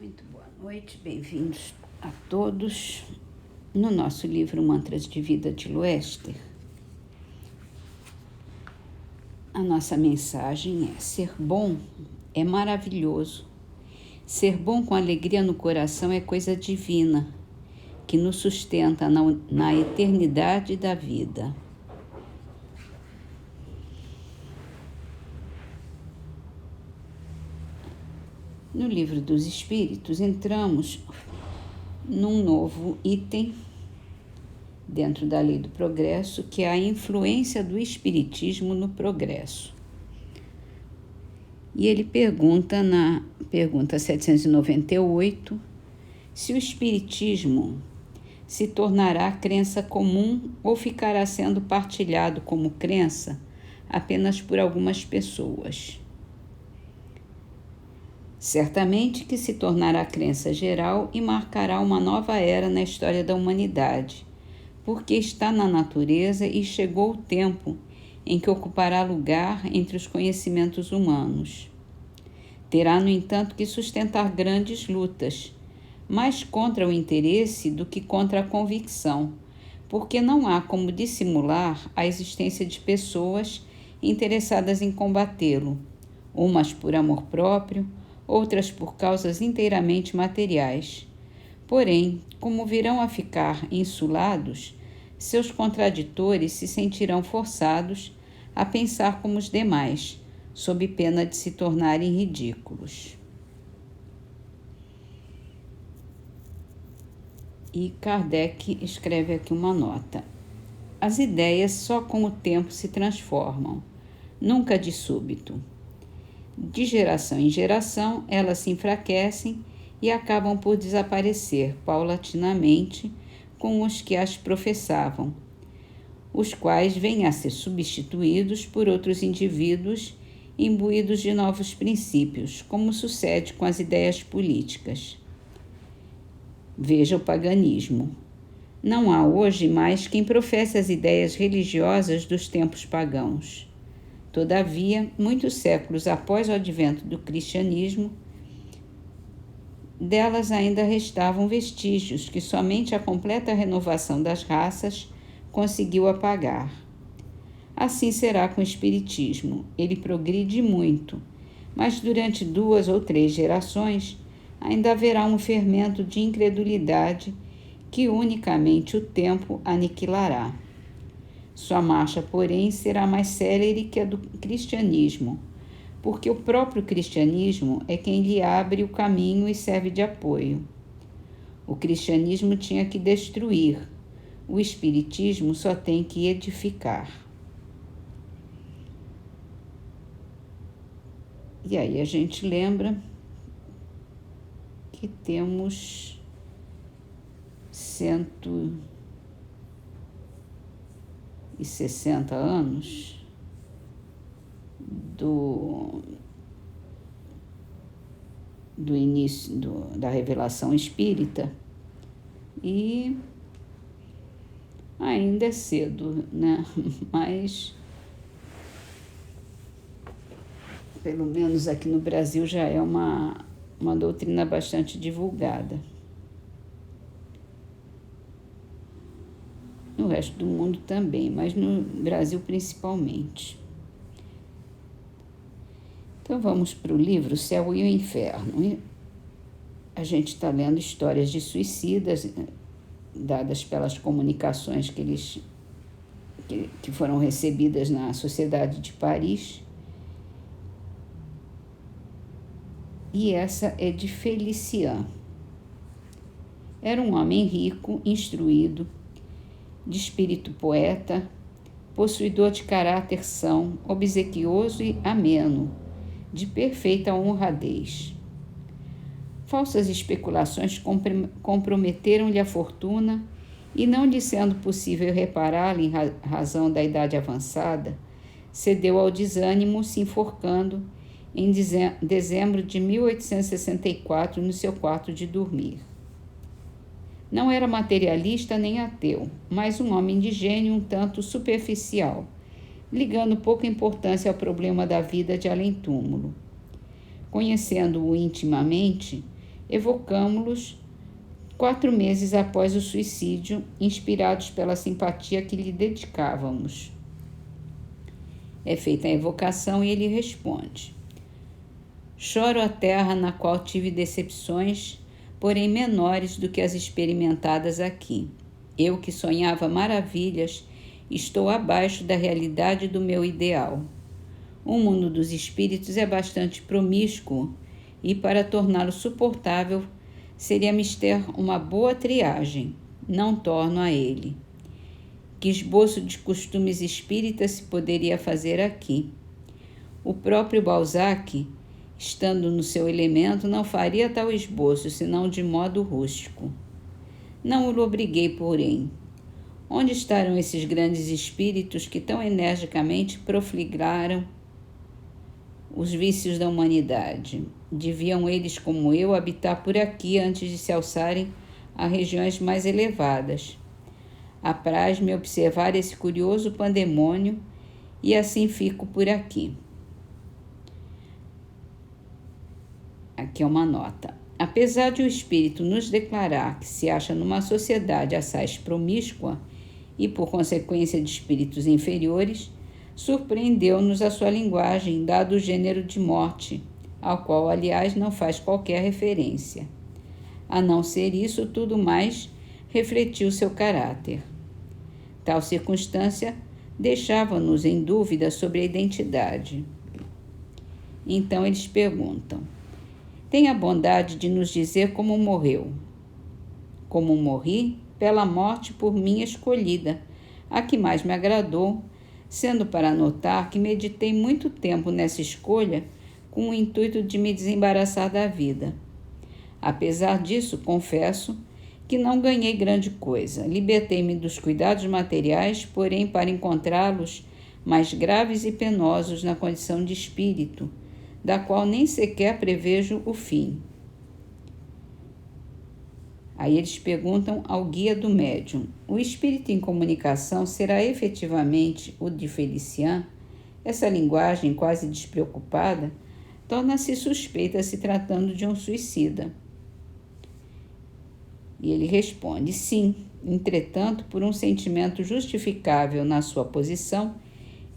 Muito boa noite, bem-vindos a todos. No nosso livro Mantras de Vida de Loester, a nossa mensagem é: ser bom é maravilhoso. Ser bom com alegria no coração é coisa divina, que nos sustenta na eternidade da vida. No Livro dos Espíritos, entramos num novo item dentro da Lei do Progresso, que é a influência do Espiritismo no progresso. E ele pergunta na pergunta 798 se o Espiritismo se tornará crença comum ou ficará sendo partilhado como crença apenas por algumas pessoas. Certamente que se tornará crença geral e marcará uma nova era na história da humanidade, porque está na natureza e chegou o tempo em que ocupará lugar entre os conhecimentos humanos. Terá, no entanto, que sustentar grandes lutas, mais contra o interesse do que contra a convicção, porque não há como dissimular a existência de pessoas interessadas em combatê-lo, umas por amor próprio, outras por causas inteiramente materiais. Porém, como virão a ficar insulados, seus contraditores se sentirão forçados a pensar como os demais, sob pena de se tornarem ridículos. E Kardec escreve aqui uma nota: as ideias só com o tempo se transformam, nunca de súbito. De geração em geração, elas se enfraquecem e acabam por desaparecer paulatinamente com os que as professavam, os quais vêm a ser substituídos por outros indivíduos imbuídos de novos princípios, como sucede com as ideias políticas. Veja o paganismo. Não há hoje mais quem professe as ideias religiosas dos tempos pagãos. Todavia, muitos séculos após o advento do cristianismo, delas ainda restavam vestígios que somente a completa renovação das raças conseguiu apagar. Assim será com o espiritismo. Ele progride muito, mas durante 2 ou 3 gerações ainda haverá um fermento de incredulidade que unicamente o tempo aniquilará. Sua marcha, porém, será mais célere que a do cristianismo, porque o próprio cristianismo é quem lhe abre o caminho e serve de apoio. O cristianismo tinha que destruir, o espiritismo só tem que edificar. E aí a gente lembra que temos 160 anos do início da revelação espírita e ainda é cedo, né? Mas pelo menos aqui no Brasil já é uma doutrina bastante divulgada. No resto do mundo também, mas no Brasil principalmente. Então vamos para o livro Céu e o Inferno. A gente está lendo histórias de suicidas dadas pelas comunicações que foram recebidas na Sociedade de Paris. E essa é de Felician. Era um homem rico, instruído, de espírito poeta, possuidor de caráter são, obsequioso e ameno, de perfeita honradez. Falsas especulações comprometeram-lhe a fortuna e, não lhe sendo possível repará-la em razão da idade avançada, cedeu ao desânimo, se enforcando em dezembro de 1864 no seu quarto de dormir. Não era materialista nem ateu, mas um homem de gênio um tanto superficial, ligando pouca importância ao problema da vida de além-túmulo. Conhecendo-o intimamente, evocamo-los 4 meses após o suicídio, inspirados pela simpatia que lhe dedicávamos. É feita a evocação e ele responde: choro a terra na qual tive decepções, porém menores do que as experimentadas aqui. Eu que sonhava maravilhas, estou abaixo da realidade do meu ideal. O mundo dos espíritos é bastante promíscuo e, para torná-lo suportável, seria mister uma boa triagem. Não torno a ele. Que esboço de costumes espíritas se poderia fazer aqui? O próprio Balzac, estando no seu elemento, não faria tal esboço, senão de modo rústico. Não o obriguei, porém. Onde estarão esses grandes espíritos que tão energicamente profligaram os vícios da humanidade? Deviam eles, como eu, habitar por aqui antes de se alçarem a regiões mais elevadas. Apraz-me observar esse curioso pandemônio e assim fico por aqui. Aqui é uma nota. Apesar de o espírito nos declarar que se acha numa sociedade assaz promíscua e, por consequência, de espíritos inferiores, surpreendeu-nos a sua linguagem, dado o gênero de morte, ao qual, aliás, não faz qualquer referência. A não ser isso, tudo mais refletiu seu caráter. Tal circunstância deixava-nos em dúvida sobre a identidade. Então eles perguntam: tenha a bondade de nos dizer como morreu. Como morri? Pela morte por mim escolhida, a que mais me agradou, sendo para notar que meditei muito tempo nessa escolha com o intuito de me desembaraçar da vida. Apesar disso, confesso que não ganhei grande coisa. Libertei-me dos cuidados materiais, porém para encontrá-los mais graves e penosos na condição de espírito, da qual nem sequer prevejo o fim. Aí eles perguntam ao guia do médium: o espírito em comunicação será efetivamente o de Felician? Essa linguagem quase despreocupada torna-se suspeita se tratando de um suicida. E ele responde: sim, entretanto, por um sentimento justificável na sua posição,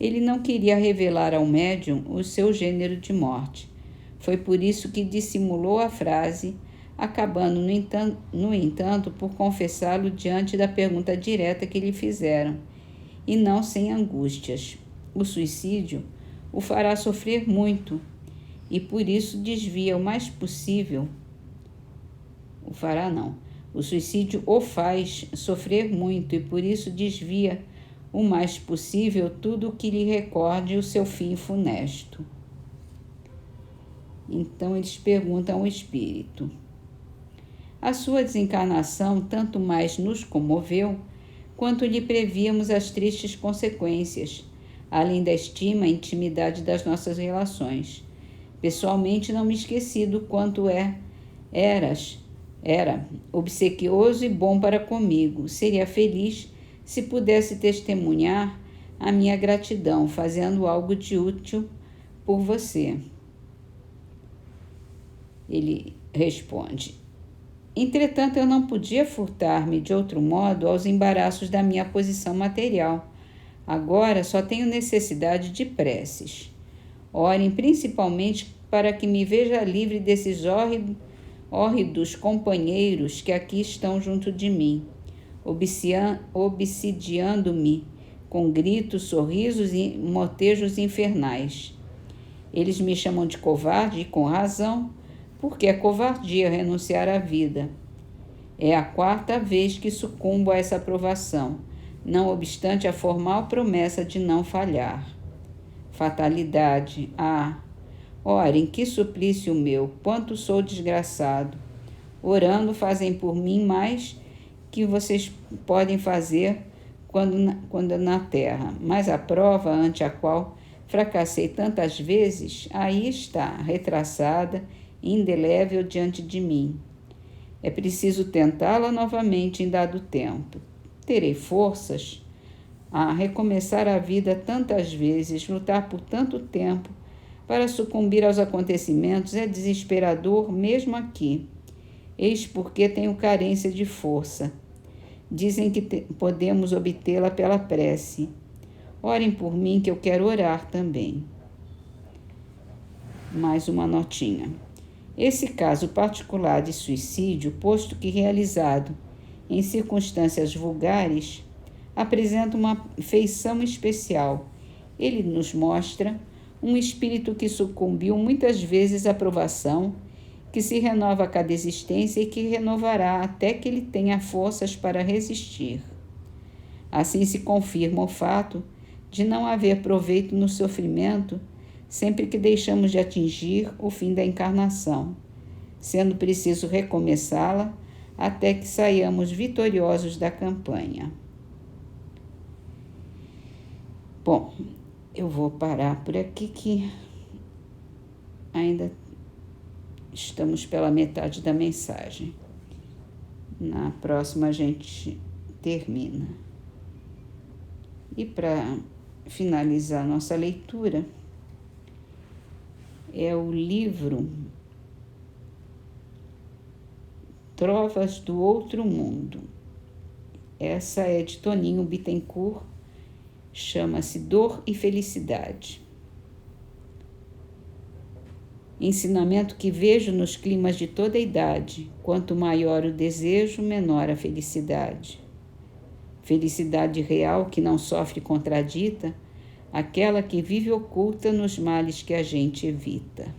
ele não queria revelar ao médium o seu gênero de morte. Foi por isso que dissimulou a frase, acabando, no entanto, por confessá-lo diante da pergunta direta que lhe fizeram, e não sem angústias. O suicídio o fará sofrer muito, e por isso desvia o mais possível. O suicídio o faz sofrer muito, e por isso desvia o mais possível tudo o que lhe recorde o seu fim funesto. Então eles perguntam ao espírito: a sua desencarnação tanto mais nos comoveu, quanto lhe prevíamos as tristes consequências, além da estima e intimidade das nossas relações. Pessoalmente não me esqueci do quanto era obsequioso e bom para comigo. Seria feliz se pudesse testemunhar a minha gratidão, fazendo algo de útil por você. Ele responde: entretanto, eu não podia furtar-me de outro modo aos embaraços da minha posição material. Agora só tenho necessidade de preces. Orem principalmente para que me veja livre desses hórridos companheiros que aqui estão junto de mim, obsidiando-me com gritos, sorrisos e motejos infernais. Eles me chamam de covarde, e com razão, porque é covardia renunciar à vida. É a 4ª vez que sucumbo a essa provação, não obstante a formal promessa de não falhar. Fatalidade, orem, que suplício meu, quanto sou desgraçado. Orando fazem por mim mais que vocês podem fazer quando na terra. Mas a prova ante a qual fracassei tantas vezes, aí está, retraçada, indelével diante de mim. É preciso tentá-la novamente em dado tempo. Terei forças a recomeçar a vida tantas vezes, lutar por tanto tempo para sucumbir aos acontecimentos é desesperador mesmo aqui. Eis porque tenho carência de força. Dizem que podemos obtê-la pela prece. Orem por mim que eu quero orar também. Mais uma notinha. Esse caso particular de suicídio, posto que realizado em circunstâncias vulgares, apresenta uma feição especial. Ele nos mostra um espírito que sucumbiu muitas vezes à provação, que se renova a cada existência e que renovará até que ele tenha forças para resistir. Assim se confirma o fato de não haver proveito no sofrimento sempre que deixamos de atingir o fim da encarnação, sendo preciso recomeçá-la até que saiamos vitoriosos da campanha. Bom, eu vou parar por aqui que ainda estamos pela metade da mensagem. Na próxima a gente termina. E para finalizar nossa leitura, é o livro Trovas do Outro Mundo. Essa é de Toninho Bittencourt, chama-se Dor e Felicidade. Ensinamento que vejo nos climas de toda a idade: quanto maior o desejo, menor a felicidade. Felicidade real que não sofre contradita, aquela que vive oculta nos males que a gente evita.